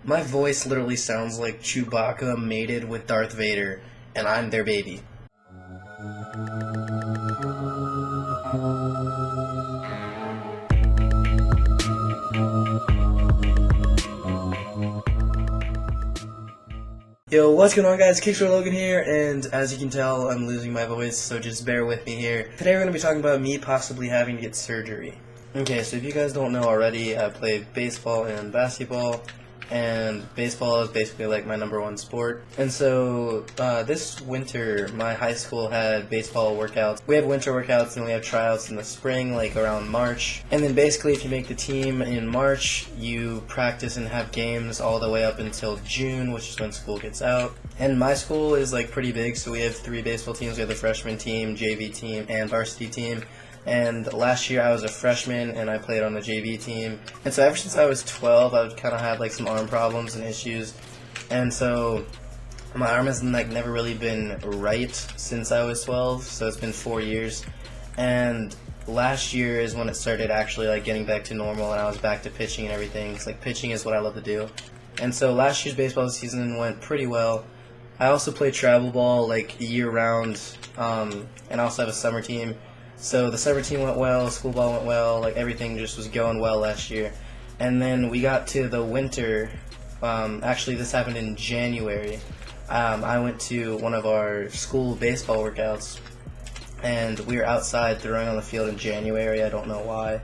My voice literally sounds like Chewbacca mated with Darth Vader, and I'm their baby. Yo, what's going on, guys? KixloClips here, and as you can tell, I'm losing my voice, so just bear with me here. Today we're going to be talking about me possibly having to get surgery. Okay, so if you guys don't know already, I play baseball and basketball, and baseball is basically like my #1 sport. And so this winter, my high school had baseball workouts. We have winter workouts and we have tryouts in the spring, like around March. And then basically if you make the team in March, you practice and have games all the way up until June, which is when school gets out. And my school is like pretty big, so we have 3 baseball teams. We have the freshman team, JV team, and varsity team. And last year I was a freshman and I played on the JV team. And so ever since I was 12, I've kind of had like some arm problems and issues. And so my arm has like never really been right since I was 12. So it's been 4 years. And last year is when it started actually like getting back to normal and I was back to pitching and everything. It's like pitching is what I love to do. And so last year's baseball season went pretty well. I also play travel ball like year round, and I also have a summer team. So the summer team went well, school ball went well, like everything just was going well last year. And then we got to the winter, actually this happened in January. I went to one of our school baseball workouts, and we were outside throwing on the field in January, I don't know why.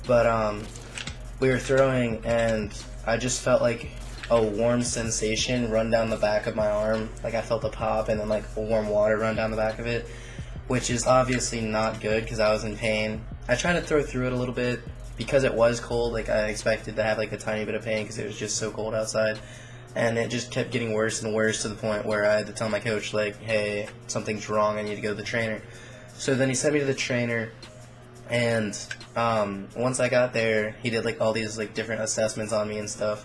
But we were throwing, and I just felt like a warm sensation run down the back of my arm. Like I felt a pop and then like warm water run down the back of it, which is obviously not good because I was in pain. I tried to throw through it a little bit because it was cold. Like I expected to have like a tiny bit of pain because it was just so cold outside, and it just kept getting worse and worse to the point where I had to tell my coach like, hey, something's wrong, I need to go to the trainer. So then he sent me to the trainer, and once I got there, he did like all these like different assessments on me and stuff,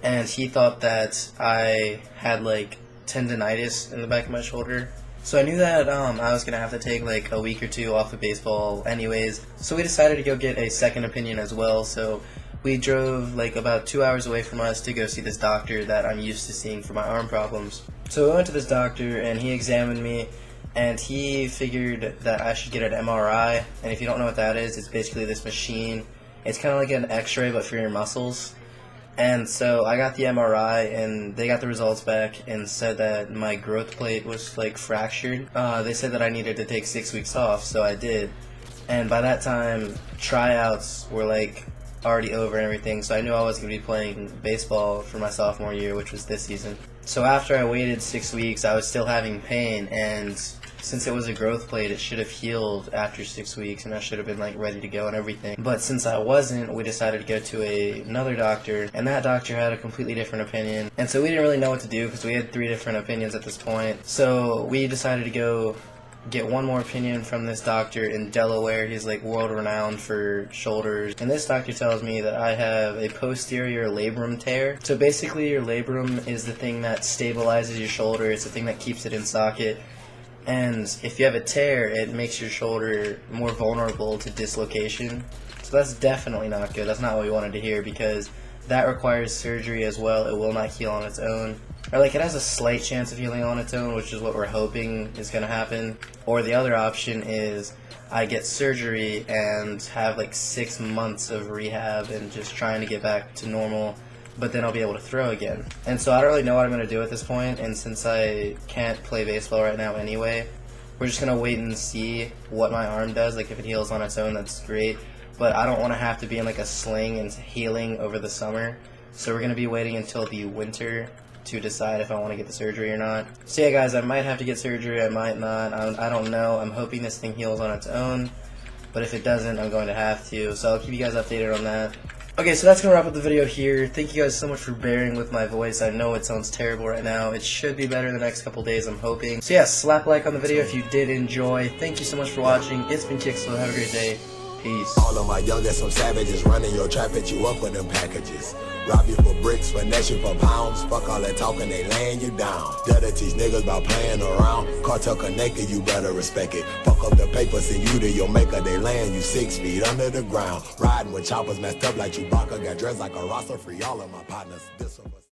and he thought that I had like tendonitis in the back of my shoulder. So I knew that I was going to have to take like a week or 2 off of baseball anyways, so we decided to go get a second opinion as well. So we drove like about 2 hours away from us to go see this doctor that I'm used to seeing for my arm problems. So I went to this doctor and he examined me, and he figured that I should get an MRI, and if you don't know what that is, it's basically this machine. It's kind of like an x-ray but for your muscles. And so I got the MRI, and they got the results back and said that my growth plate was like fractured. They said that I needed to take 6 weeks off, so I did. And by that time, tryouts were like already over and everything, so I knew I was going to be playing baseball for my sophomore year, which was this season. So after I waited 6 weeks, I was still having pain, and since it was a growth plate, it should have healed after 6 weeks, and I should have been like ready to go and everything. But since I wasn't, we decided to go to another doctor, and that doctor had a completely different opinion. And so we didn't really know what to do because we had 3 different opinions at this point. So we decided to go get one more opinion from this doctor in Delaware. He's like world renowned for shoulders, and this doctor tells me that I have a posterior labrum tear. So basically your labrum is the thing that stabilizes your shoulder. It's the thing that keeps it in socket. And if you have a tear, it makes your shoulder more vulnerable to dislocation. So that's definitely not good. That's not what we wanted to hear, because that requires surgery as well. It will not heal on its own. Or like it has a slight chance of healing on its own, which is what we're hoping is going to happen. Or the other option is I get surgery and have like 6 months of rehab and just trying to get back to normal, but then I'll be able to throw again. And so I don't really know what I'm going to do at this point, and since I can't play baseball right now anyway, we're just going to wait and see what my arm does. Like if it heals on its own, that's great, but I don't want to have to be in like a sling and healing over the summer. So we're going to be waiting until the winter to decide if I want to get the surgery or not. So yeah guys, I might have to get surgery, I might not, I don't know. I'm hoping this thing heals on its own, but if it doesn't, I'm going to have to. So I'll keep you guys updated on that. Okay, so that's going to wrap up the video here. Thank you guys so much for bearing with my voice. I know it sounds terrible right now. It should be better the next couple days, I'm hoping. So yeah, slap a like on the video if you did enjoy. Thank you so much for watching. It's been Kixlo. Have a great day. Peace. All of my youngest, some savages running your trap, at you up with them packages. Rob you for bricks, finesse you for pounds. Fuck all that talking, they laying you down. Gotta teach niggas about playing around. Cartel connected, you better respect it. Fuck up the paper, send you to your maker. They laying you 6 feet under the ground. Riding with choppers messed up like Chewbacca. Got dressed like a roster, free all of my partners. This one was